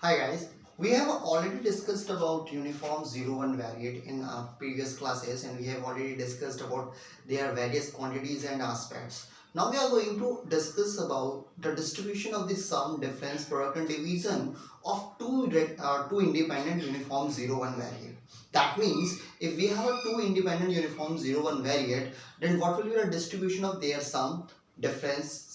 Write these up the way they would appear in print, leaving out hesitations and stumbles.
Hi guys, we have already discussed about uniform 01 variate in previous classes, and we have already discussed about their various quantities and aspects. Now we are going to discuss about the distribution of the sum, difference, product and division of two independent uniform 01 variate. That means if we have a two independent uniform 01 variate, then what will be the distribution of their sum, difference,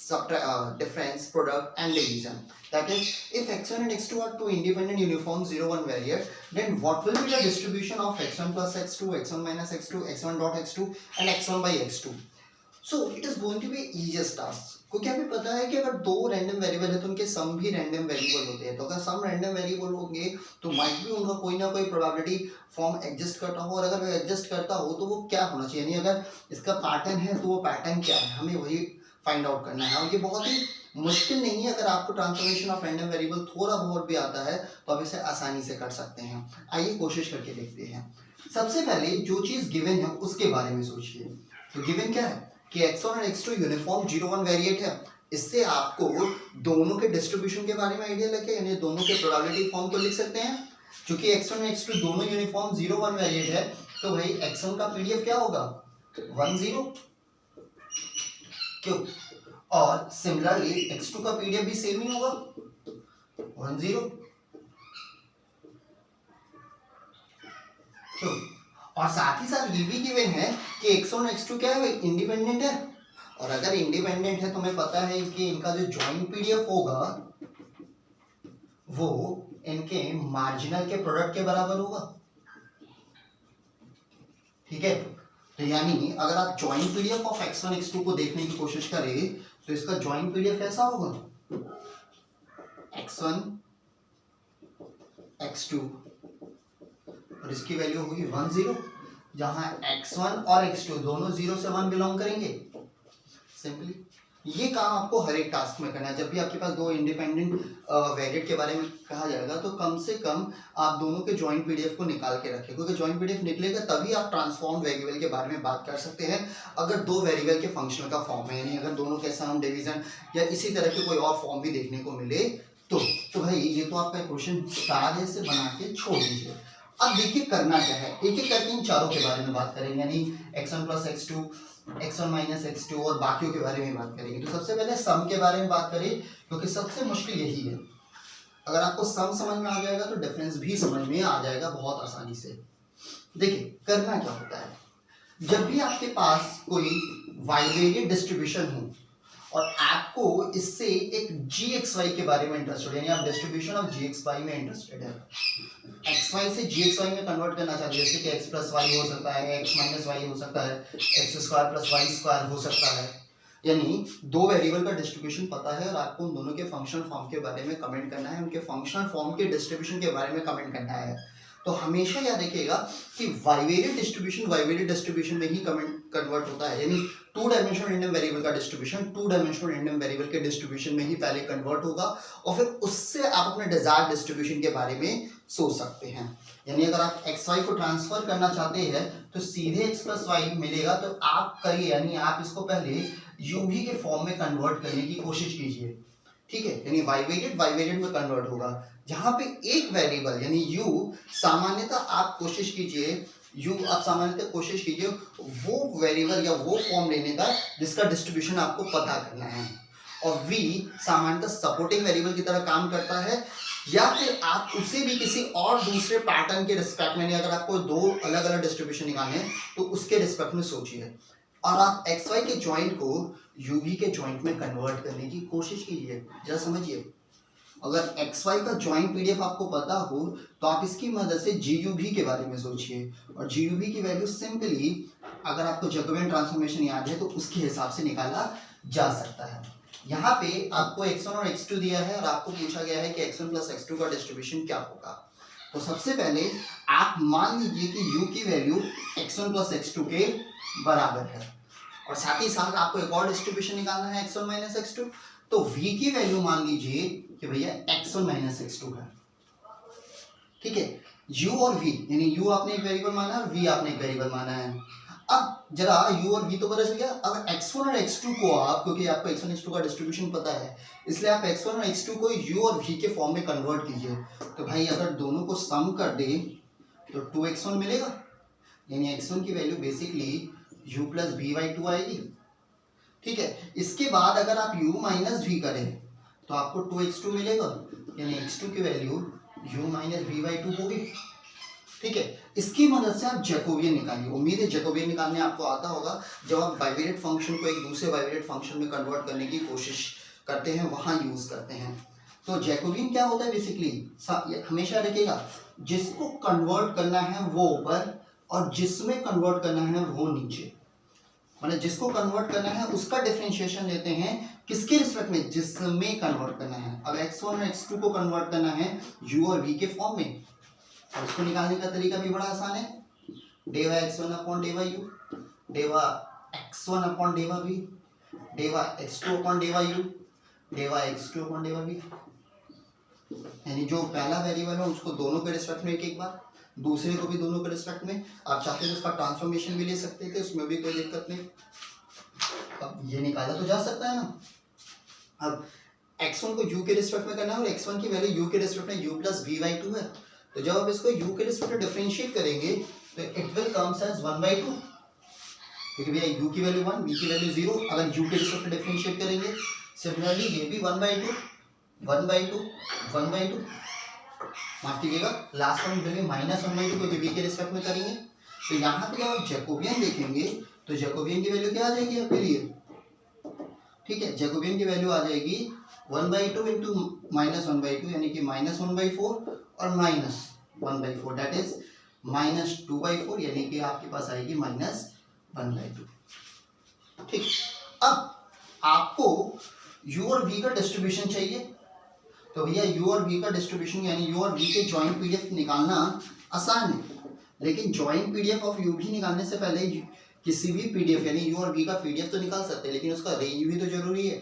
product and division? That is, if x1 and x2 are two independent uniform 01 variate, then what will be the distribution of x1 plus x2, x1 minus x2, x1 dot x2 and x1 by x2? So it is going to be easiest task. क्योंकि हमें पता है कि अगर दो random variable है तो उनके सम भी रैंडम वेरिएबल होते हैं, तो अगर सम रैंडम वेरिएबल होंगे तो माइट भी उनका कोई ना कोई प्रोबेबिलिटी फॉर्म एग्जिस्ट करता हो, और अगर वो एग्जिस्ट करता हो तो वो क्या होना चाहिए, यानी अगर इसका पैटर्न है तो वो पैटर्न क्या है, हमें वही फाइंड आउट करना है। और ये बहुत ही मुश्किल नहीं है, अगर आपको ट्रांसफॉर्मेशन ऑफ रैंडम वेरिएबल थोड़ा बहुत भी आता है तो आप इसे आसानी से कर सकते हैं। आइए कोशिश करके देखते हैं। सबसे पहले जो चीज गिवन है उसके बारे में सोचिए। तो गिवन क्या है कि x1 और x2 यूनिफॉर्म 01 वेरिएट है। इससे आपको दोनों के डिस्ट्रीब्यूशन के बारे में आइडिया लगे, यानी दोनों के प्रोबेबिलिटी फॉर्म को लिख सकते हैं। क्योंकि x1 और x2 दोनों यूनिफॉर्म 01 वेरिएट है तो भाई x1 का पीडीएफ क्या होगा 10, क्यों? और सिमिलरली x2 का पीडीएफ भी सेम ही होगा 10, क्यों? और साथ ही साथ ये भी गिवन है कि x1 और x2 क्या है, इंडिपेंडेंट है। और अगर इंडिपेंडेंट है तो हमें पता है कि इनका जो जॉइंट पीडीएफ होगा वो इनके मार्जिनल के प्रोडक्ट के बराबर होगा। ठीक है, तो यानी अगर आप joint PDF of x1 x2 को देखने की कोशिश करें तो इसका जॉइंट पीडीएफ कैसा होगा, x1 x2 और इसकी वैल्यू होगी 10, जहां x1 और x2 दोनों 0 से 1 बिलोंग करेंगे। सिंपली ये काम आपको हर एक टास्क में करना है। जब भी आपके पास दो इंडिपेंडेंट वेरिएट के बारे में कहा जाएगा तो कम से कम आप दोनों के जॉइंट पीडीएफ को निकाल के रखें, क्योंकि जॉइंट पीडीएफ निकलेगा तभी आप ट्रांसफॉर्म वेरिएबल के बारे में बात कर सकते हैं। अगर दो वेरिएबल के फंक्शनल का फॉर्म है, यानी अगर दोनों के सम, डिवीजन या इसी तरह के कोई और फॉर्म भी देखने को मिले तो भाई ये तो आपका क्वेश्चन सारे से बना के छोड़ दीजिए। अब देखिए करना क्या है, एक एक करके इन चारों के बारे में बात करेंगे, यानी x1 plus x2, x1 minus x2 और बाकियों के बारे में बात करेंगे। तो सबसे पहले सम के बारे में बात करें, क्योंकि सबसे मुश्किल यही है। अगर आपको सम समझ में आ जाएगा तो डिफरेंस भी समझ में आ जाएगा बहुत आसानी से। देखिए करना क्या होता है, जब भी आपके पास कोई बाइवेरिएट डिस्ट्रीब्यूशन हो और आपको इससे एक gxy के बारे में इंटरेस्टेड है, यानी आप डिस्ट्रीब्यूशन ऑफ gxy में इंटरेस्टेड है, xy से gxy में कन्वर्ट करना चाहते हैं, जैसे कि x प्लस वाई हो सकता है, x माइनस वाई हो सकता है, x square plus y square हो सकता है। यानी दो वेरिएबल का डिस्ट्रीब्यूशन पता है और आपको उन दोनों के फंक्शनल फॉर्म के बारे में कमेंट करना है, उनके फंक्शनल फॉर्म के डिस्ट्रीब्यूशन के बारे में कमेंट करना है। तो हमेशा याद रखिएगा कि बाइवेरिएट डिस्ट्रीब्यूशन में ही कन्वर्ट होता है, यानी टू डायमेंशनल रैंडम वेरिएबल का distribution two dimensional random variable के डिस्ट्रीब्यूशन में ही पहले कन्वर्ट होगा और फिर उससे आप अपने डिजायर्ड डिस्ट्रीब्यूशन के बारे में सोच सकते हैं। यानी अगर आप xy को ट्रांसफर करना चाहते हैं तो सीधे x प्लस वाई मिलेगा, तो आप करिए, यानी आप इसको पहले uv के फॉर्म में कन्वर्ट करने की कोशिश कीजिए। ठीक है, यानी बाइवेरिएट में कन्वर्ट होगा, जहां पे एक वेरिएबल यानी u सामान्यतः आप कोशिश कीजिए वो वेरिएबल या वो फॉर्म लेने का जिसका डिस्ट्रीब्यूशन आपको पता करना है, और v सामान्यतः सपोर्टिंग वेरिएबल की तरह काम करता है, या फिर आप उसे भी किसी और दूसरे पैटर्न के रिस्पेक्ट में, अगर आपको दो अलग अलग डिस्ट्रीब्यूशन निकालने हैं तो उसके रिस्पेक्ट में सोचिए, और आप xy के जॉइंट को uv के जॉइंट में कन्वर्ट करने की कोशिश कीजिए। जरा समझिए, अगर xy का जॉइंट पीडीएफ आपको पता हो तो आप इसकी मदद से GUV के बारे में सोचिए, और GUV की वैल्यू सिंपली अगर आपको जैकोबियन ट्रांसफॉर्मेशन याद है तो उसके हिसाब से निकाला जा सकता है। यहाँ पे आपको x1 और x2 दिया है और आपको पूछा गया है कि x1 प्लस x2 का डिस्ट्रीब्यूशन क्या होगा। तो सबसे पहले आप मान लीजिए कि u की वैल्यू x1 प्लस x2 के बराबर है, और साथ ही साथ आपको एक और डिस्ट्रीब्यूशन निकालना है x1 माइनस x2। तो v की वैल्यू मान लीजिए कि भैया x1 माइनस x2 है। ठीक है, u और v, यानी u आपने एक वेरिएबल माना है और v आपने एक वेरिएबल माना है। अब जरा u और v तो पता चल गया। अगर x1 और x2 को आप, क्योंकि आपको x1 x2 का डिस्ट्रीब्यूशन पता है, इसलिए आप x1 और x2 को u और v के फॉर्म में कन्वर्ट कीजिए। तो भाई अगर दोनों को सम कर दे तो 2x1 मिलेगा, यानी x1 की value basically u plus v/2 आएगी। ठीक है, इसके बाद अगर आप u माइनस v करें तो आपको 2x2 मिलेगा, यानी x2 की वैल्यू u माइनस v/2 होगी। ठीक है, इसकी मदद से आप जैकोबियन निकालिए। उम्मीद है जैकोबियन निकालने आपको आता होगा। जब आप बाइवेरिएट फंक्शन को एक दूसरे बाइवेरिएट फंक्शन में कन्वर्ट करने की कोशिश करते हैं, वहां यूज करते हैं। तो जैकोबियन क्या होता है बेसिकली, हमेशा रखिएगा, जिसको कन्वर्ट करना है वो ऊपर और जिसमें कन्वर्ट करना है वो नीचे। मतलब जिसको कन्वर्ट करना है उसका डिफरेंशिएशन लेते हैं किसके रिस्पेक्ट में, जिसमें कन्वर्ट करना है। अब x1 और x2 को कन्वर्ट करना है u और v के फॉर्म में, और उसको निकालने का तरीका भी बड़ा आसान है। डेवा x1 अपॉन डेवा u, डेवा x1 अपॉन डेवा v, डेवा x2 अपॉन डेवा u, डेवा x2 अपॉन डेवा v। यानी जो पहला वेरिएबल है उसको दोनों के रिस्पेक्ट में एक बार, दूसरे को भी दोनों के रिस्पेक्ट में। आप चाहते तो उसका ट्रांसफॉर्मेशन भी ले सकते थे, उसमें भी कोई दिक्कत नहीं। अब ये निकाला तो जा सकता है ना। अब x1 को u के रिस्पेक्ट में करना है और x1 की वैल्यू u के रिस्पेक्ट में u प्लस v/2 है। तो जब आप इसको u के रिस्पेक्ट में डिफरेंशिएट करेंगे तो इट विल कम्स एज 1/2, क्योंकि भैया u की वैल्यू 1, v की वैल्यू 0। अगर u के रिस्पेक्ट में डिफरेंशिएट करेंगे, सिमिलरली ये भी 1/2, 1/2, 1/2, माफ कीजिएगा लास्ट में मिलेंगे -1/2, क्योंकि v के रिस्पेक्ट में करेंगे। तो यहाँ पे जब आप जैकोबियन देखेंगे तो जैकोबियन की वैल्यू क्या आ जाएगी आपके लिए। ठीक है, जैकोबियन की वैल्यू आ जाएगी 1/2 इंटू -1/2, यानी कि -1/4 और -1/4, दैट इज -2/4, यानी कि आपके पास आएगी -1/2। ठीक, अब आपको u और v का डिस्ट्रीब्यूशन चाहिए। तो भैया u और v का डिस्ट्रीब्यूशन यानी u और v के जॉइंट पीडीएफ निकालना आसान है, लेकिन जॉइंट पीडीएफ ऑफ u भी निकालने से पहले किसी भी पीडीएफ यानी u और v का पीडीएफ तो निकाल सकते हैं, लेकिन उसका रेंज भी तो जरूरी है।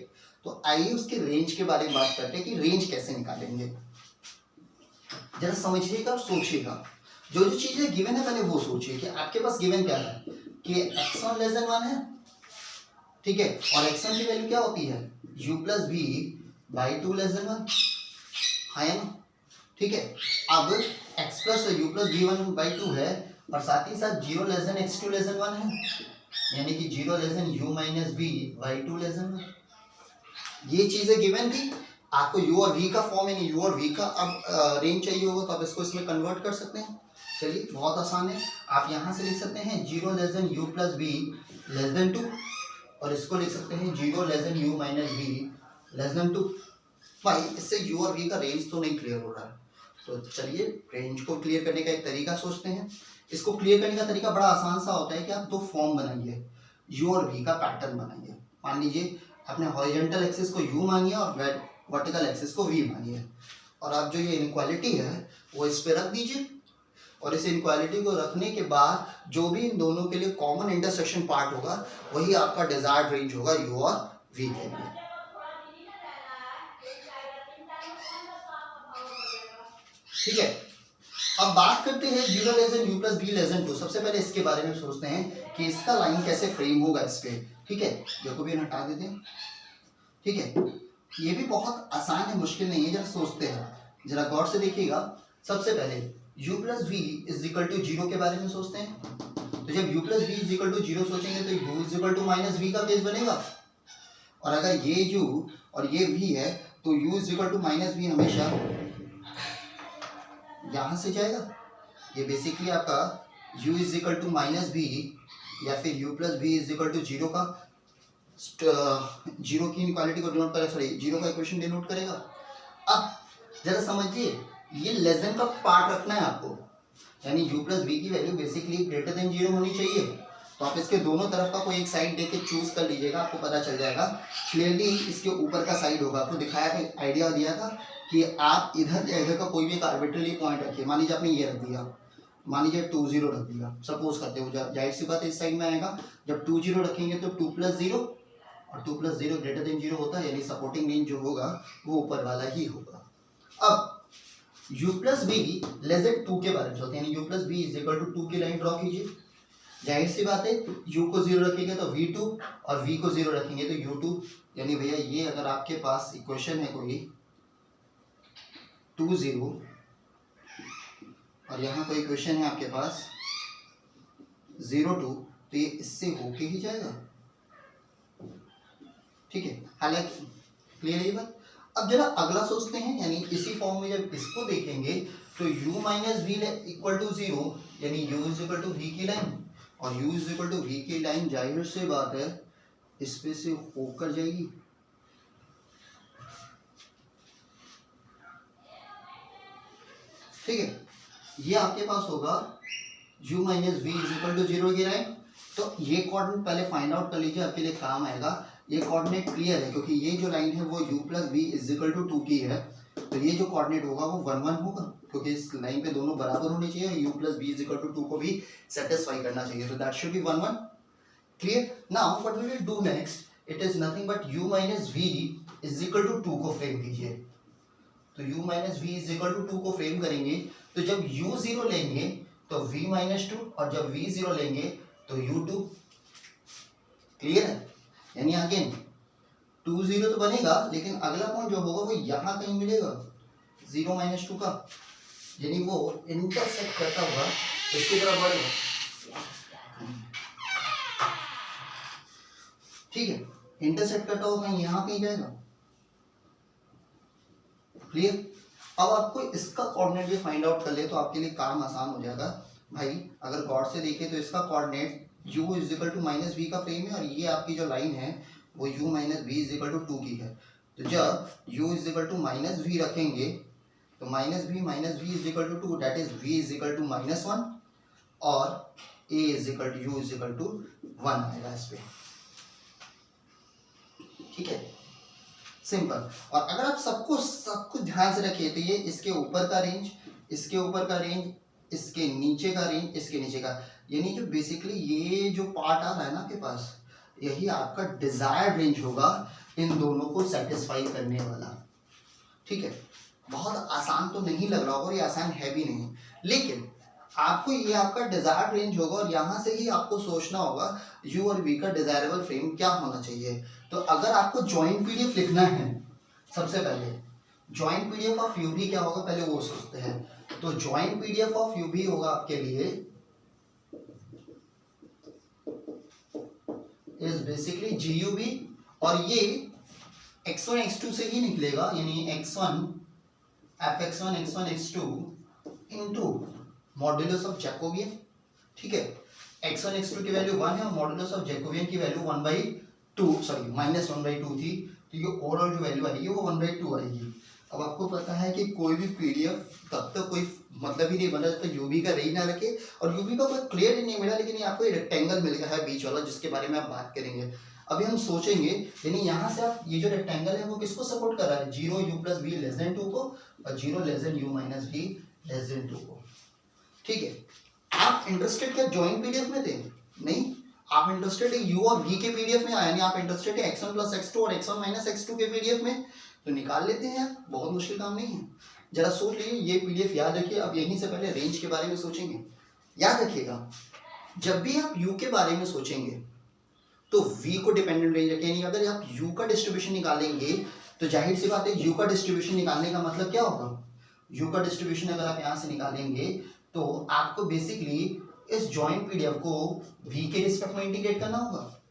तो आइए उसके रेंज के बारे में बात करते हैं कि रेंज कैसे निकालेंगे। जरा समझिएगा और सोचिएगा, जो जो चीजें गिवन है पहले वो सोचिए कि आपके पास गिवन क्या है कि x1 लेस देन 1 है। ठीक है, और x1 की वैल्यू क्या होती है u plus v/2 less than 1 है ना। ठीक है, अब x plus u plus v/2 है और साथ ही साथ 0 less than x2 less than 1 है, यानी कि 0 less than u minus v/2 less than 1। ये चीजें गिवन थी। आपको u और v का फॉर्म यानी u और v का अब रेंज चाहिए होगा, तो आप इसको इसमें कन्वर्ट कर सकते हैं। चलिए बहुत आसान है, आप यहाँ से लिख सकते हैं 0 less than u plus v less than 2, और इसको लिख सकते हैं 0 less than u minus v less than 2। भाई इससे u और v का रेंज तो नहीं क्लियर हो रहा है, तो चलिए रेंज को क्लियर करने का एक तरीका सोचते हैं। इसको क्लियर करने का तरीका बड़ा आसान सा होता है कि आप दो फॉर्म बनाइए, u और v का पैटर्न बनाइए। मान लीजिए आपने हॉरिजॉन्टल एक्सिस को u मानिए और वर्टिकल एक्सिस को v मानिए, और आप जो ये इनइक्वालिटी है वो इस पे रख दीजिए, और इस इनइक्वालिटी को रखने के बाद जो भी इन दोनों के लिए कॉमन इंटरसेक्शन पार्ट होगा वही आपका डिजायर्ड रेंज होगा u और v के लिए। ठीक है, अब बात करते हैं 0 less than u plus v less than 2। सबसे पहले इसके बारे में सोचते हैं कि इसका लाइन कैसे फ्रेम होगा इस पे। ठीक है, जैकोबियन हटा देते हैं। ठीक है, ये भी बहुत आसान है, मुश्किल नहीं है, जरा सोचते हैं, जरा गौर से देखिएगा। सबसे पहले u plus v is equal to 0 के बारे में सोचते हैं। तो जब u plus v is equal to 0 सोचेंगे तो u is equal to minus v का केस बनेगा, और अगर ये u और ये v है तो u is equal to minus v हमेशा यहां से जाएगा। ये बेसिकली आपका u is equal to minus v या फिर u plus v is equal to 0 का 0 की इनइक्वालिटी को डिनोट करेगा, सॉरी 0 का इक्वेशन डिनोट करेगा। अब जरा समझिए, ये लेस देन का पार्ट रखना है आपको, यानी u प्लस v की वैल्यू बेसिकली ग्रेटर देन 0 होनी चाहिए। तो आप इसके दोनों तरफ का कोई एक साइड देके चूज कर लीजिएगा, आपको पता चल जाएगा क्लियरली इसके ऊपर का साइड होगा। आपको दिखाया था, आइडिया दिया था कि आप इधर या इधर का कोई भी एक आर्बिट्ररी पॉइंट रखिए। मान लीजिए आपने ये रख दिया, मान लीजिए 2 0 रख दिया, सपोज करते हो, जाहिर सी बात है इस साइड में आएगा। जब 2 0 रखेंगे तो 2 प्लस 0, और 2 प्लस 0 ग्रेटर देन 0 होता है, यानी सपोर्टिंग रेंज जो होगा वो ऊपर वाला ही होगा। अब u plus v less than 2 के बारे में सोचते हैं, यानी u plus v is equal to 2 की लाइन ड्रॉ कीजिए। जाहिर सी बात है u को 0 रखेंगे तो v2 और v को 0 रखेंगे तो u2, यानी भैया ये अगर आपके पास इक्वेशन है कोई 2 0 और यहाँ कोई इक्वेशन है आपके पास 0 2, तो ये इससे होके ही जाएगा। ठीक है, हालांकि क्लियर है ये बात। अब जरा अगला सोचते हैं, यानी इसी फॉर्म में जब इसको देखेंगे तो u minus v equal to 0, यानी u is equal to v की लाइन, और u is equal to v की लाइन जाहिर से बात है इस पे से होकर जाएगी। ठीक है, ये आपके पास होगा u minus v is equal to 0 की लाइन। तो ये कोऑर्डिनेट पहले फाइंड आउट कर लीजिए, आपके लिए काम आएगा। ये कोऑर्डिनेट क्लियर है क्योंकि ये जो लाइन है वो u plus v is equal to 2 की है, तो ये जो कोऑर्डिनेट होगा वो 1 1 होगा क्योंकि इस लाइन पे दोनों बराबर होने चाहिए, u plus v is equal to 2 को भी सेटिस्फाई करना चाहिए, तो that should be 1 1। Clear. Now what we will do next, it is nothing but u minus v is equal to 2 को फ्रेम कीजिए। तो u minus v is equal to 2 को frame करेंगे तो जब u 0 लेंगे तो v माइनस 2, और जब v 0 लेंगे तो u2। क्लियर है, यानी अगेन 2 0 तो बनेगा, लेकिन अगला पॉइंट जो होगा वो यहाँ कहीं मिलेगा 0 माइनस 2 का, यानी वो इंटरसेक्ट करता हुआ इसकी तरफ बढ़ेगा। ठीक है, इंटरसेक्ट करता हुआ कहीं यहाँ कहीं जाएगा। क्लियर। अब आपको इसका कोऑर्डिनेट भी फाइंड आउट कर ले तो आपके लिए काम आसान हो जाएगा भाई। अगर गौर से देखें तो इसका coordinate u is equal to minus v का फ्रेम है, और ये आपकी जो लाइन है वो u minus v is equal to 2 की है। तो जब u is equal to minus v रखेंगे तो minus v is equal to 2, that is v is equal to minus 1, और a is equal to u is equal to 1 आएगा इस पे। ठीक है, सिंपल। और अगर आप सब कुछ ध्यान से रखिए तो ये इसके ऊपर का रेंज, इसके ऊपर का रेंज, इसके नीचे का रेंज, इसके नीचे का, यानी जो बेसिकली ये जो पार्ट आ रहा है ना आपके पास, यही आपका डिजायर्ड रेंज होगा इन दोनों को सेटिस्फाई करने वाला। ठीक है, बहुत आसान तो नहीं लग रहा होगा और ये आसान है भी नहीं, लेकिन आपको ये आपका डिजायर्ड रेंज होगा और यहाँ से ही आपको सोचना होगा u और v का डिजायरेबल फ्रेम क्या होना चाहिए। तो अगर आपको जॉइंट पीडीएफ लिखना है, सबसे पहले जॉइंट पीडीएफ ऑफ यूवी क्या होगा पहले वो सोचते हैं। तो जॉइंट पीडीएफ ऑफ यूवी होगा आपके लिए इज बेसिकली GUV, और ये x1 x2 से ही निकलेगा, यानी x1 fx1 x1 x2 into modulus of Jacobian. ठीक है, x1 x2 की वैल्यू 1 है और मॉड्यूलस ऑफ जैकोबियन की वैल्यू -1/2 थी, तो ये ओवरऑल जो वैल्यू आएगी वो 1/2 आएगी। अब आपको पता है कि कोई भी पीडीएफ तब तक कोई मतलब ही नहीं बना जब तक यूवी का रेंज ना रखे, और यूवी का कोई क्लियर नहीं मिला, लेकिन ये आपको रेक्टेंगल मिल गया है बीच वाला, जिसके बारे में आप बात करेंगे। अभी हम सोचेंगे, यानी यहाँ से आप ये जो रेक्टेंगल है वो किसको सपोर्ट कर रहा है, 0 u plus v less than 2 को, और 0 less than u minus v less than 2 को। ठीक है, आप इंटरेस्टेड क्या जॉइंट पीडीएफ में थे? नहीं, आप इंटरेस्टेड है u और v के पीडीएफ में, यानी आप इंटरेस्टेड है x1 प्लस x2 और x1 माइनस x2 के पीडीएफ में, तो निकाल लेते हैं यार, बहुत मुश्किल काम नहीं है। जरा सोच लीजिए, ये पीडीएफ याद रखिए। अब यहीं से पहले रेंज के बारे में सोचेंगे। याद रखिएगा, जब भी आप u के बारे में सोचेंगे तो v को डिपेंडेंट रेंज रखें, यानी अगर आप u का डिस्ट्रीब्यूशन निकालेंगे तो जाहिर सी बात है u का डिस्ट्रीब्यूशन निकालने का मतलब क्या होगा, u का डिस्ट्रीब्यूशन अगर आप यहाँ से निकालेंगे तो आपको बेसिकली इस जॉइंट पीडीएफ को v के रिस्पेक्ट में इंटीग्रेट करना होगा।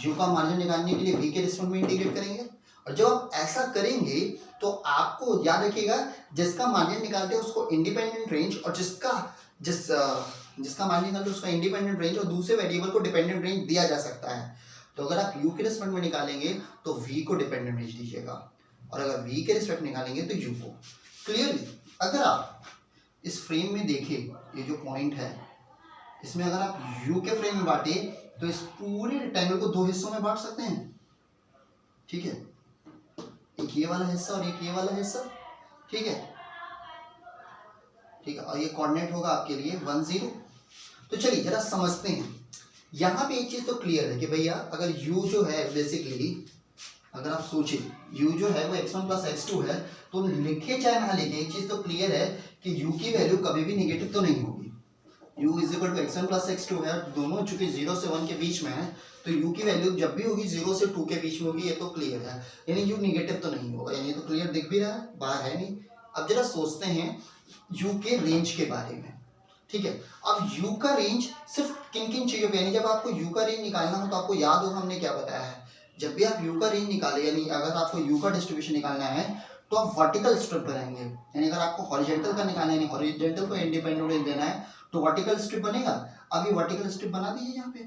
u का मार्जिन निकालने के लिए v के रिस्पेक्ट में इंटीग्रेट करेंगे, और जब आप ऐसा करेंगे तो आपको याद रखिएगा जिसका मार्जिन निकालते हैं उसको इंडिपेंडेंट रेंज, और जिसका मार्जिन निकालते हैं उसका इंडिपेंडेंट रेंज, और दूसरे वेरिएबल को डिपेंडेंट रेंज दिया जा सकता है। तो अगर आप u के रिस्पेक्ट में निकालेंगे तो v को डिपेंडेंट रेंज दीजिएगा, और अगर v के रिस्पेक्ट निकालेंगे तो u को। क्लियरली, अगर आप इस फ्रेम में देखें, ये जो पॉइंट है इसमें अगर आप u के फ्रेम में बांटे तो इस पूरे रेक्टेंगल को दो हिस्सों में बांट सकते हैं। ठीक है, एक ये वाला हिस्सा और एक ये वाला हिस्सा। ठीक है, ठीक है, और ये कोऑर्डिनेट होगा आपके लिए 1 0। तो चलिए जरा समझते हैं। यहाँ पे एक चीज तो क्लियर है कि भैया अगर u जो है बेसिकली, अगर आप सोचिए u जो है वो x1 प्लस x2 है, तो लिखे चाहे ना लिखे एक चीज तो क्लियर है कि u की वैल्यू कभी भी निगेटिव तो नहीं होगी, u is equal to x1 plus x2 है, दोनों चूंकि 0 से 1 के बीच में है तो u की वैल्यू जब भी होगी 0 से 2 के बीच में होगी, ये तो क्लियर है, यानी u निगेटिव तो नहीं होगा, यानी तो क्लियर दिख भी रहा है, बाहर है नहीं। अब जरा सोचते हैं u के रेंज के बारे में, ठीक है। अब u का रेंज सिर्फ किन किन चीजों पे, यानी जब आपको u का रेंज निकालना हो तो आपको याद हो हमने क्या बताया है, जब भी आप u का रेंज निकाले, यानी अगर आपको u का डिस्ट्रीब्यूशन निकालना है तो आप वर्टिकल स्ट्रिप बनाएंगे, यानी अगर आपको हॉरिजॉन्टल का निकालना है, हॉरिजॉन्टल को इंडिपेंडेंट देना है तो वर्टिकल स्ट्रिप बनेगा। अब ये वर्टिकल स्ट्रिप बना दीजिए यहाँ पे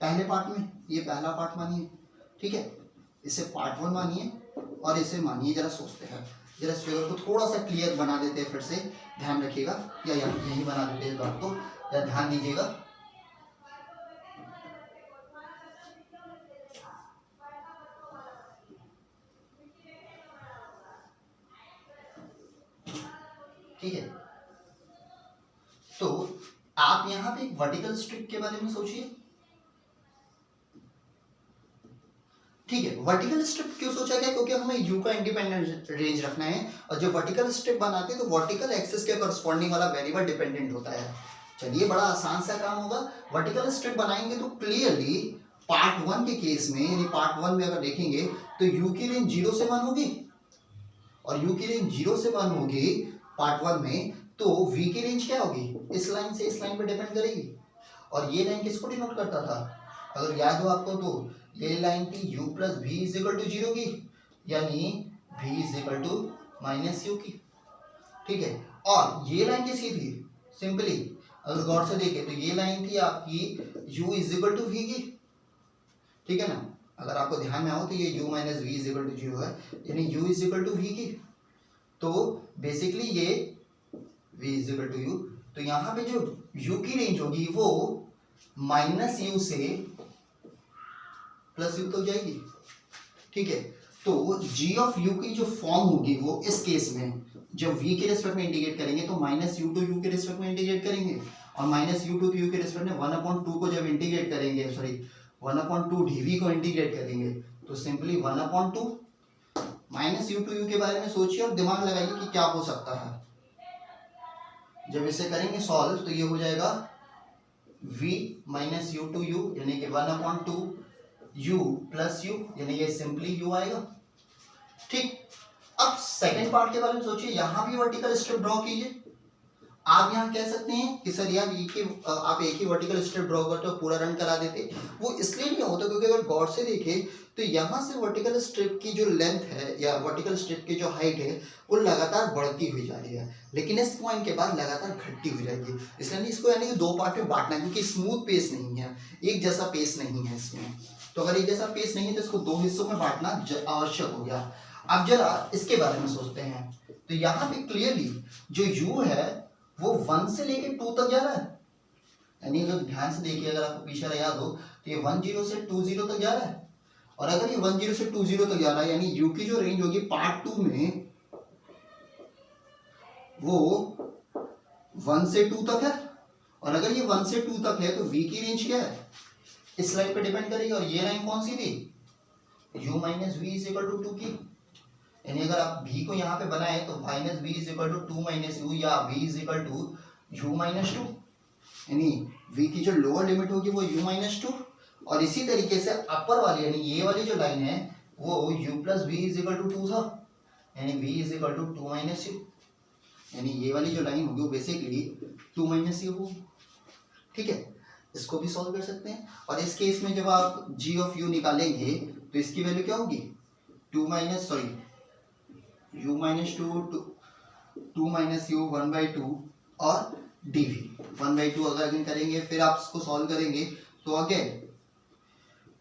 पहले पार्ट में, ये पहला पार्ट मानिए, ठीक है, इसे पार्ट 1 मानिए और इसे मानिए। जरा सोचते हैं, जरा इस फिगर को थोड़ा सा क्लियर बना देते हैं, फिर से ध्यान रखिएगा, या यही बना देते हैं इस बात को, या ध्यान दीजिएगा। ठीक है, तो आप यहाँ पे एक वर्टिकल स्ट्रिप के बारे में सोचिए, ठीक है। वर्टिकल स्ट्रिप क्यों सोचा गया, क्योंकि हमें u का इंडिपेंडेंट रेंज रखना है, और जो वर्टिकल स्ट्रिप बनाते हैं तो वर्टिकल एक्सिस के करस्पॉन्डिंग वाला वेरिएबल डिपेंडेंट होता है। चलिए, बड़ा आसान सा काम होगा, वर्टिकल स्ट्रिप बनाएंगे तो क्लियरली पार्ट 1 के केस में, यानी पार्ट 1 में अगर देखेंगे तो u की रेंज 0 से 1 होगी, और u की रेंज 0 से 1 होगी पार्ट 1 में, तो v की रेंज क्या होगी, इस लाइन से इस लाइन पे डिपेंड करेगी। और ये लाइन किसको डिनोट करता था, अगर याद हो आपको तो ये लाइन थी u plus v is equal to 0 की, यानी v is equal to minus u की, ठीक है। और ये लाइन किसकी थी, सिंपली अगर गौर से देखें तो ये लाइन थी आपकी u is equal to v की, ठीक है ना। अगर आपको ध्यान में आओ तो ये u minus v is equal to 0 है, यानी u is equal to v की, तो बेसिकली ये v is equal to u, तो यहाँ पे जो u की रेंज होगी वो माइनस u से प्लस u तक जाएगी, ठीक है। तो g ऑफ u की जो फॉर्म होगी वो इस केस में जब v के रिस्पेक्ट में इंटीग्रेट करेंगे तो माइनस u टू u के रिस्पेक्ट में इंटीग्रेट करेंगे, और माइनस u टू u के रिस्पेक्ट में 1/2 को जब इंटीग्रेट करेंगे, सॉरी 1/2 dv को इंटीग्रेट करेंगे तो simply 1/2 minus u to u के बारे में सोचिए और दिमाग लगाइए कि क्या हो सकता है। जब इसे करेंगे सॉल्व तो ये हो जाएगा v minus u to u, यानी कि 1/2 u प्लस u, यानी ये सिंपली u आएगा, ठीक। अब सेकंड पार्ट के बारे में सोचिए, यहां भी वर्टिकल स्ट्रिप ड्रॉ कीजिए। आप यहां कह सकते हैं कि सर यार आप एक ही वर्टिकल स्ट्रिप ड्रॉ करते हो पूरा रन करा देते, वो इसलिए नहीं होता क्योंकि अगर गौर से देखें तो यहां से वर्टिकल स्ट्रिप की जो लेंथ है या वर्टिकल स्ट्रिप की जो हाइट है वो लगातार बढ़ती हुई जा रही है, लेकिन इस पॉइंट के बाद लगातार घटती हुई जाएगी। इसलिए इसको यानी कि 2 पार्ट में बांटना है, क्योंकि स्मूथ पेस नहीं है, एक जैसा पेस नहीं है इसमें, तो अगर एक जैसा पेस नहीं है तो इसको 2 हिस्सों में बांटना आवश्यक हो गया। अब जरा इसके बारे में सोचते हैं, तो यहाँ पे क्लियरली जो u है वो 1 से लेके 2 तक जा रहा है, यानी अगर ध्यान से देखिए, अगर आपको पीछे याद हो तो ये 10 से 20 तक जा रहा है, और अगर ये 10 से 20 तक जा रहा है यानी u की जो रेंज होगी पार्ट 2 में वो 1 से 2 तक है, और अगर ये 1 से 2 तक है तो v की रेंज क्या है, इस लाइन पे डिपेंड करेगी। और ये लाइन कौन सी थी, u minus v is equal to 2 की, यानी अगर आप v को यहाँ पे बनाए तो minus v is equal to 2 minus u, या v is equal to u minus 2, यानी v की जो लोअर लिमिट होगी वो u माइनस 2, और इसी तरीके से अपर वाली यानी ये वाली जो लाइन है वो u plus v is equal to 2 था, यानी v is equal to 2 minus u, यानी ये वाली जो लाइन होगी वो बेसिकली 2 माइनस यू होगी, ठीक है। इसको भी सॉल्व कर सकते हैं, और इस केस में जब आप g ऑफ u निकालेंगे तो इसकी वैल्यू क्या होगी, 2 minus sorry u minus 2 minus you 1/2 और dv 1/2 अगर करेंगे फिर आप इसको सॉल्व करेंगे तो again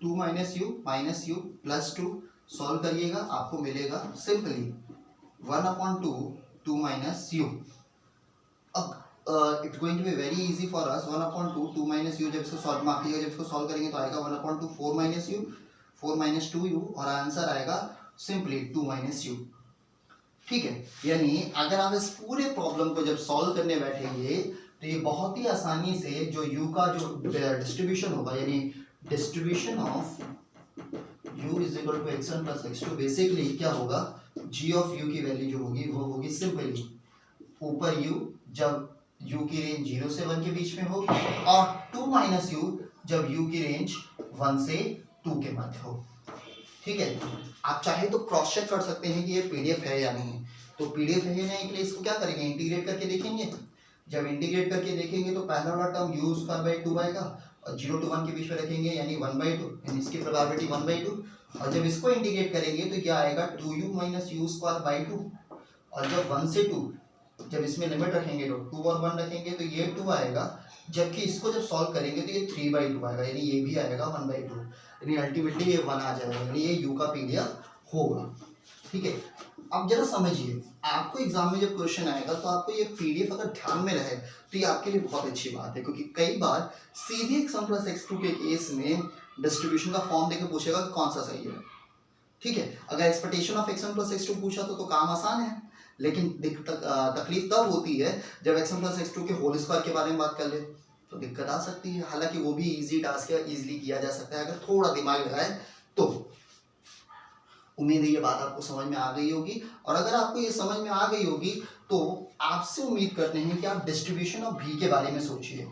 2 minus u plus 2 solve करिएगा, आपको मिलेगा simply 1/2 2 minus u. It's going to be very easy for us, 1/2 2 minus u, जब इसको सॉल्व माफ कीजिएगा, जब इसको सॉल्व करेंगे तो आएगा 1/2 4 माइनस यू 4 माइनस 2 यू, और आंसर आएगा सिंपली 2 माइनस यू, ठीक है। यानी अगर आप इस पूरे प्रॉब्लम को जब सॉल्व करने बैठेंगे तो ये बहुत ही आसानी से जो u का जो डिस्ट्रीब्यूशन होगा, यानी distribution of u is equal to x1 plus x2, basically क्या होगा, g ऑफ u की वैल्यू जो होगी वो होगी सिंपली ऊपर u जब u की रेंज 0 से 1 के बीच में हो, और 2 माइनस u जब u की रेंज 1 से 2 के मध्य हो। ठीक है, आप चाहे तो क्रॉस चेक कर सकते हैं कि ये पीडीएफ है या नहीं। तो पीडीएफ है या नहीं के लिए इसको क्या करेंगे, इंटीग्रेट करके देखेंगे। जब इंटीग्रेट करके देखेंगे तो पहला वाला टर्म u स्क्वायर बाई 2 आएगा, और 0 to 1 के बीच में रखेंगे यानी 1/2, यानी इसकी प्रोबेबिलिटी 1/2। और जब इसको इंटीग्रेट करेंगे तो क्या आएगा 2u minus u square by 2, और जब 1 से 2 जब इसमें लिमिट रखेंगे तो 2 और 1 रखेंगे तो ये 2 आएगा, जबकि इसको जब सॉल्व करेंगे तो ये 3/2 आएगा, यानी ये भी आएगा 1/2, यानी अल्टीमेटली ये 1 आ जाएगा, यानी ये u का पीडीएफ होगा। ठीक है, अब जरा समझिए, आपको एग्जाम में जब क्वेश्चन आएगा तो आपको ये पीडीएफ अगर ध्यान में रहे तो ये आपके लिए बहुत अच्छी बात है, क्योंकि कई बार सीधे x1 + x2 के केस में डिस्ट्रीब्यूशन का फॉर्म देकर पूछेगा कि कौन सा सही है। ठीक है, अगर एक्सपेक्टेशन ऑफ x1 + x2 पूछा तो काम आसान है, लेकिन तकलीफ तब होती है जब x1 + x2 के होल स्क्वायर के बारे में बात कर ले तो दिक्कत आ सकती है। हालांकि वो भी इजी टास्क है, इजीली किया जा सकता है अगर थोड़ा दिमाग लगाए तो। उम्मीद है ये बात आपको समझ में आ गई होगी, और अगर आपको ये समझ में आ गई होगी तो आपसे उम्मीद करते हैं कि आप डिस्ट्रीब्यूशन ऑफ v के बारे में सोचिए।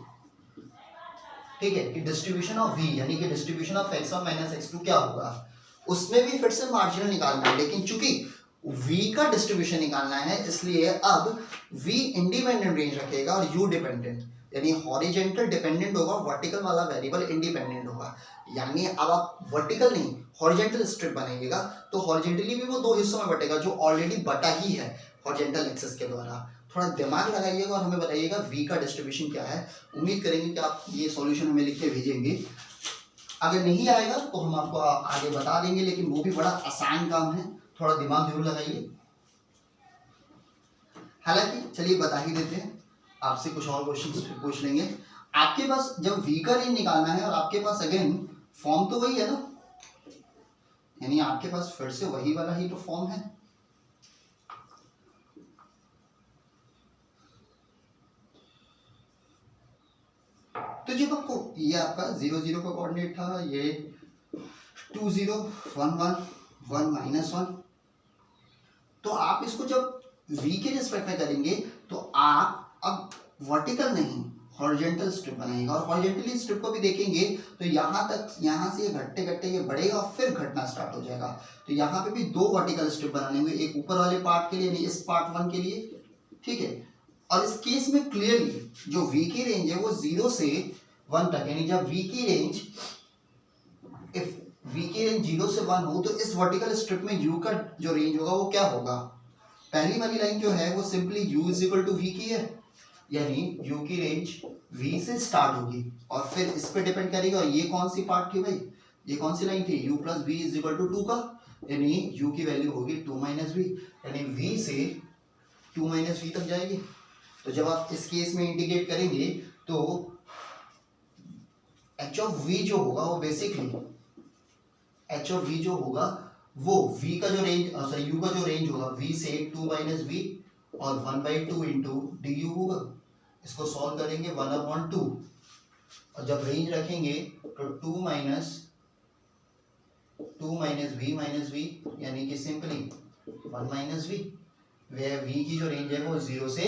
ठीक है, कि डिस्ट्रीब्यूशन ऑफ v यानी कि डिस्ट्रीब्यूशन ऑफ x1 - x2 क्या होगा, उसमें भी फिर से मार्जिनल निकालना है, लेकिन चूंकि v का डिस्ट्रीब्यूशन निकालना है इसलिए अब v इंडिपेंडेंट रेंज रखेगा और u डिपेंडेंट, यानी हॉरिजॉन्टल डिपेंडेंट होगा, वर्टिकल वाला वेरिएबल इंडिपेंडेंट होगा। यानी अब आप वर्टिकल नहीं हॉरिजॉन्टल स्ट्रिप बनाइएगा तो हॉरिजॉन्टली भी वो दो हिस्सों में बटेगा जो ऑलरेडी बटा ही है हॉरिजॉन्टल एक्सिस के द्वारा। थोड़ा दिमाग लगाइएगा और हमें बताइएगा v का डिस्ट्रीब्यूशन क्या है। उम्मीद करेंगे कि आप ये सॉल्यूशन हमें लिख के भेजेंगे। अगर नहीं आएगा तो हम आपको आगे बता देंगे, लेकिन वो भी बड़ा आसान काम है, थोड़ा दिमाग जरूर लगाइए। हालांकि चलिए बता ही देते हैं, आपसे कुछ और क्वेश्चन पूछ लेंगे। आपके पास जब v का रेंज निकालना है और आपके पास अगेन फॉर्म तो वही है ना, यानी आपके पास फिर से वही वाला ही तो फॉर्म है। तो जब आपको ये आपका 0 0 का कोऑर्डिनेट था, ये 2 0 1 1 1 -1, तो आप इसको जब v के रिस्पेक्ट में करेंगे तो आप अब वर्टिकल नहीं हॉरिजॉन्टल स्ट्रिप बनाएगा, और हॉरिजॉन्टली स्ट्रिप को भी देखेंगे तो यहाँ तक, यहाँ से घटते घटते ये बढ़ेगा और फिर घटना स्टार्ट हो जाएगा। तो यहाँ पे भी दो वर्टिकल स्ट्रिप बनाने होंगे, एक ऊपर वाले पार्ट के लिए यानी इस पार्ट 1 के लिए। ठीक है, और इस केस में क्लियरली जो v की रेंज है वो 0 से 1 तक, यानी जब v की रेंज इफ v की रेंज 0 से 1 हो तो इस वर्टिकल स्ट्रिप में u का जो रेंज होगा वो क्या होगा, पहली वाली लाइन जो है वो सिंपली u = v की है, यानी u की रेंज v से स्टार्ट होगी और फिर इस पे डिपेंड करेगा। और ये कौन सी पार्ट थी भाई, ये कौन सी लाइन थी, u + v = 2 का, यानी u की वैल्यू होगी 2 - v, यानी v से 2 - v तक जाएगी। तो जब आप इस केस में इंटीग्रेट करेंगे तो h ऑफ v जो होगा वो बेसिकली h ऑफ v जो होगा वो v का जो रेंज सॉरी u का जो रेंज होगा v से 2 - v और 1/2 इंटू du होगा। इसको सॉल्व करेंगे 1/2, और जब रेंज रखेंगे तो 2 - v यानी कि सिंपली 1 - v, वे v की जो रेंज है वो 0 से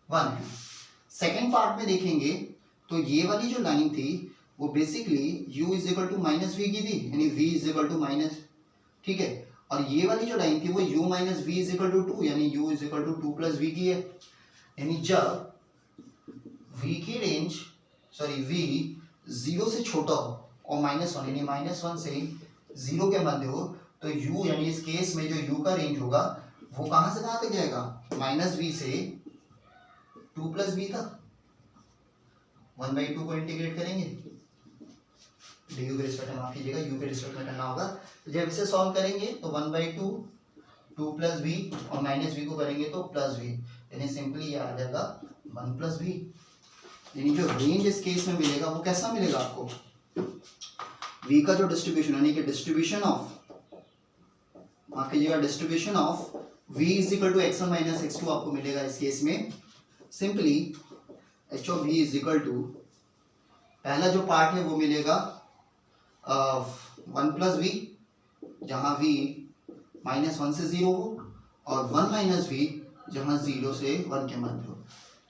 1 है। सेकेंड पार्ट में देखेंगे तो ये वाली जो लाइन थी वो बेसिकली u = -v की थी, यानी v = ठीक है, और ये वाली जो लाइन थी वो u - v = 2, यानी u = 2 + v की है। यानी जब v की रेंज v 0 से छोटा हो और -1 यानी -1 से 0 के मध्य हो तो u यानी इस केस में जो u का रेंज होगा वो कहां से कहां तक जाएगा, -v से 2 + v तक। 1/2 को इंटीग्रेट करेंगे, du के रिस्पेक्ट में, माफ कीजिएगा u के रिस्पेक्ट में करना होगा। तो जब इसे सॉल्व करेंगे तो 1/2 2 + v और -v को करेंगे तो +v, यानी सिंपली ये आ जाएगा 1 + v। यानी जो रेंज इस केस में मिलेगा वो कैसा मिलेगा आपको, v का जो डिस्ट्रीब्यूशन यानी कि डिस्ट्रीब्यूशन ऑफ, माफ कीजिएगा distribution of v = x1 - x2 आपको मिलेगा इस केस में सिंपली h ऑफ v = पहला जो पार्ट है वो मिलेगा 1 + v, जहां v -1 से 0 हो, और 1 - v जहाँ 0 से 1 के मध्य हो।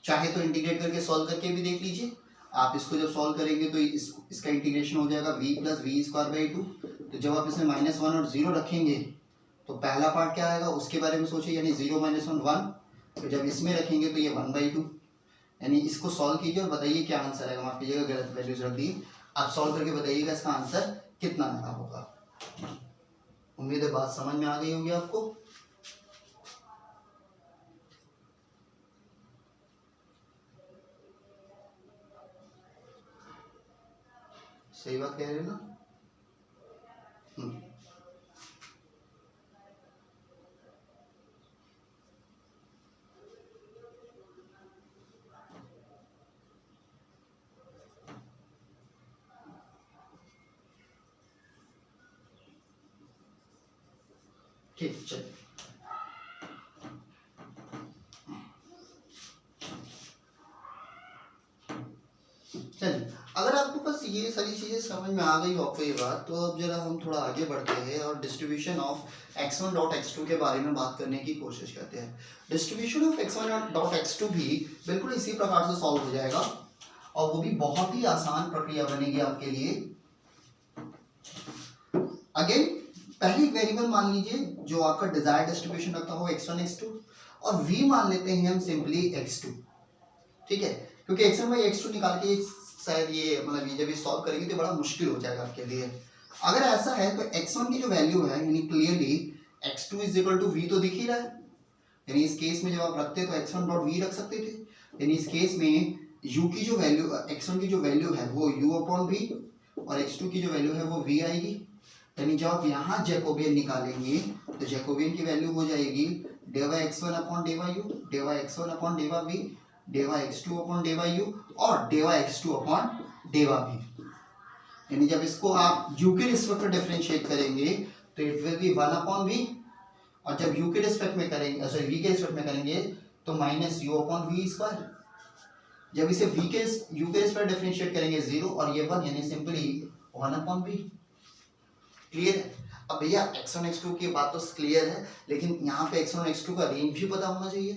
चाहे तो इंटीग्रेट करके सॉल्व करके भी देख लीजिए। आप इसको जब सॉल्व करेंगे तो इसका इंटीग्रेशन हो जाएगा v plus v square by 2। तो जब आप इसमें -1 और 0 रखेंगे तो पहला पार्ट क्या आएगा उसके बारे में सोचिए, यानी 0 - 1 1। तो जब इसमें रखेंगे तो ये 1/2, यानी इसको सॉल्व कीजिए और बताइए क्या आंसर आएगा। माफ कीजिएगा गलत वैल्यूज रख दी, आप सॉल्व करके बताइएगा इसका आंसर कितना आना होगा। उम्मीद है बात समझ में आ गई होगी आपको। सही बात कह रहे हो ना। ठीक, चलिए अगर आपके पास ये सारी चीजें समझ में आ गई हो आपको ये बात, तो अब जरा हम थोड़ा आगे बढ़ते हैं और distribution of x1 dot x2 के बारे में बात करने की कोशिश करते हैं। Distribution of x1 dot x2 भी बिल्कुल इसी प्रकार से सॉल्व हो जाएगा और वो भी बहुत ही आसान प्रक्रिया बनेगी आपके लिए। अगेन पहली वेरिएबल मान लीजिए जो आपका डिजायर्ड डिस्ट्रीब्यूशन रखता हो x1 x2, और v मान लेते हैं हम सिंपली x2। ठीक है, क्योंकि x1 बाई x2 निकाल के शायद ये मतलब ये जब ये सॉल्व करेंगे तो बड़ा मुश्किल हो जाएगा आपके लिए। अगर ऐसा है तो x1 की जो वैल्यू है यानी clearly x2 is equal to v तो दिख ही रहा है, यानी इस केस में जब आप रखते तो x1 डॉट v रख सकते थे, यानी इस केस में u की जो वैल्यू x1 की जो वैल्यू है वो u अपॉन v और x2 की जो वैल्यू है वो v आएगी। यानी जब आप यहाँ जैकोबियन निकालेंगे तो जैकोबियन की वैल्यू हो जाएगी डेवा x1 अपॉन डेवा u, डेवा x1 अपॉन डेवा v, डेवा x2 अपॉन डेवा u और डेवा x2 अपॉन डेवा v। यानी जब इसको आप u के रिस्पेक्ट में डिफरेंशिएट करेंगे तो it will be 1 upon v, और जब u के रिस्पेक्ट में करेंगे सॉरी v के रिस्पेक्ट में करेंगे तो minus u upon v square. जब इसे v के u के रिस्पेक्ट डिफरेंशिएट करेंगे 0 और ये 1, यानी सिंपली 1 अपॉन v। क्लियर है। अब भैया x1 x2 की बात तो क्लियर है, लेकिन यहाँ पे x1 x2 का रेंज भी पता होना चाहिए।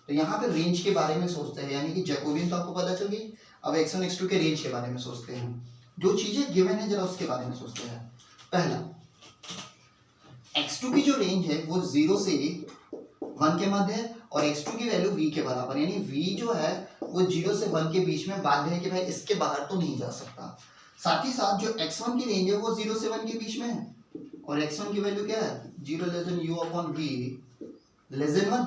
तो यहाँ पे रेंज के बारे में सोचते हैं, यानी कि जैकोबियन तो आपको पता चल गई, अब x1 x2 के रेंज के बारे में सोचते हैं। जो चीजें गिवन है जरा उसके बारे में सोचते हैं। पहला, x2 की जो रेंज है वो 0 से 1 के मध्य है और x2 की वैल्यू v के बराबर, यानी v जो है वो 0 से 1 के बीच में बाध्य है कि भाई इसके बाहर तो नहीं जा सकता। साथ ही साथ जो x1 की रेंज है वो 0 से 1 के बीच में है और x1 की वैल्यू क्या है 0 less than u upon v less then 1।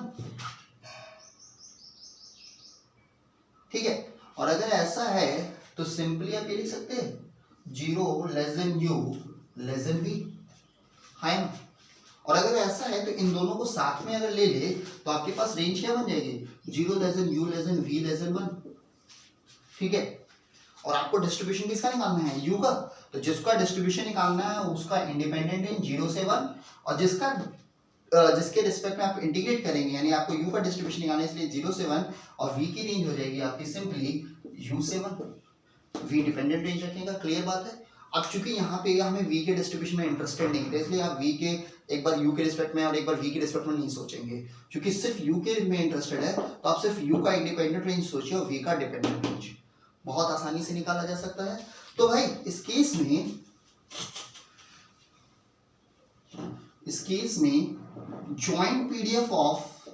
ठीक है, और अगर ऐसा है तो सिंपली आप ये लिख सकते हैं 0 less than u less than v, है ना। और अगर ऐसा है तो इन दोनों को साथ में अगर ले ले तो आपके पास रेंज क्या बन जाएगी 0 less than u less than v less then 1। ठीक है, और आपको डिस्ट्रीब्यूशन किसका निकालना है u का, तो जिसका डिस्ट्रीब्यूशन निकालना है उसका इंडिपेंडेंट रेंज 0 से 1 और जिसके रिस्पेक्ट में आप इंटीग्रेट करेंगे, यानी आपको u का डिस्ट्रीब्यूशन निकालना है इसलिए 0 से 1 और v की रेंज हो जाएगी आपकी सिंपली u से 1। v डिपेंडेंट रेंज रखेगा, क्लियर बात है। अब चूंकि यहाँ पे हमें v के डिस्ट्रीब्यूशन में इंटरेस्टेड नहीं थे, इसलिए आप v के एक बार u के रिस्पेक्ट में और एक बार v के रिस्पेक्ट में नहीं सोचेंगे। क्योंकि सिर्फ u के में इंटरेस्टेड है तो आप सिर्फ u का इंडिपेंडेंट रेंज सोचिए और v का डिपेंडेंट रेंज, बहुत आसानी से निकाला जा सकता है। तो भाई इस केस में जॉइंट पीडीएफ ऑफ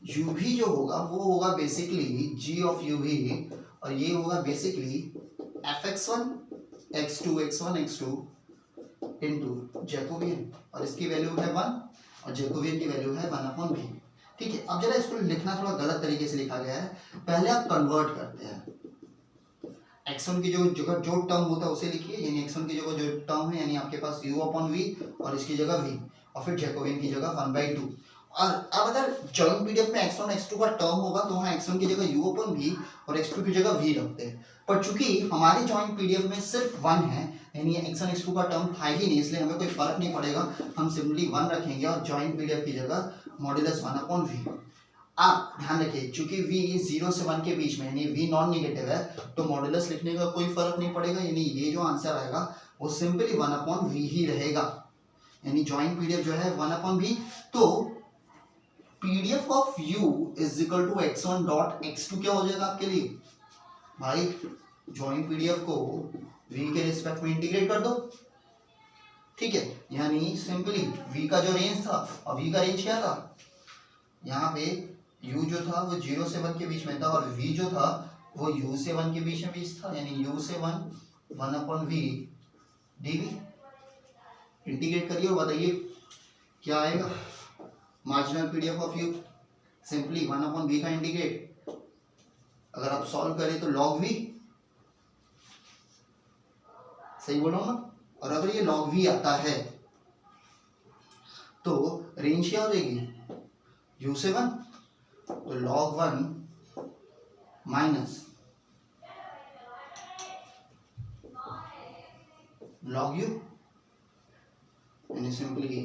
uv जो होगा वो होगा बेसिकली g ऑफ uv और ये होगा basically fx1 x2 x1 x2 into Jacobian, और इसकी वैल्यू है 1 और जैकोबियन की वैल्यू है 1 अपॉन v। ठीक है, अब जरा इसको लिखना थोड़ा गलत तरीके से लिखा गया है, पहले आप कन्वर्ट करते हैं। x1 की जो जगह जो टर्म होता है उसे लिखिए, यानी x1 की जगह जो टर्म है यानी आपके पास u अपॉन v और इसकी जगह v और फिर जैकोबियन की जगह 1/2। और अब अगर जॉइंट पीडीएफ में x1 x2 का टर्म होगा तो वहाँ x1 की जगह u अपॉन v और x2 की जगह v रखते हैं, पर चूंकि हमारे जॉइंट पीडीएफ में सिर्फ 1 है यानी x1 x2 का टर्म था ही नहीं, इसलिए हमें कोई फर्क नहीं पड़ेगा, हम सिंपली 1 रखेंगे और जॉइंट पीडीएफ की जगह मॉड्यूलस 1 अपॉन v। आप ध्यान रखिए चूंकि v 0 से 1 के बीच में यानी v नॉन नेगेटिव है तो मॉड्यूलस लिखने का कोई फर्क नहीं पड़ेगा, यानी ये जो आंसर आएगा वो सिंपली 1 अपॉन v ही रहेगा, यानी जॉइंट पीडीएफ जो है 1 अपॉन v। तो PDF of u is equal to x1 dot x2 क्या हो जाएगा आपके लिए भाई, जॉइंट पीडीएफ को v के रिस्पेक्ट में इंटीग्रेट कर दो, ठीक है। यानी सिंपली v का जो रेंज था, अब v का रेंज क्या था, यहाँ पे u जो था वो 0 से 1 के बीच में था और v जो था वो u से 1 के बीच था, यानी u से 1 अपॉन v dv। इंटीग्रेट करिए और बताइए क्या आएगा, marginal PDF of u, simply 1 upon v का इंटीग्रेट, अगर आप सॉल्व करें तो log v, सही बोलो ना। और अगर ये log v आता है तो रेंज क्या हो जाएगी u से 1, तो log 1 माइनस log u, यानी सिंपली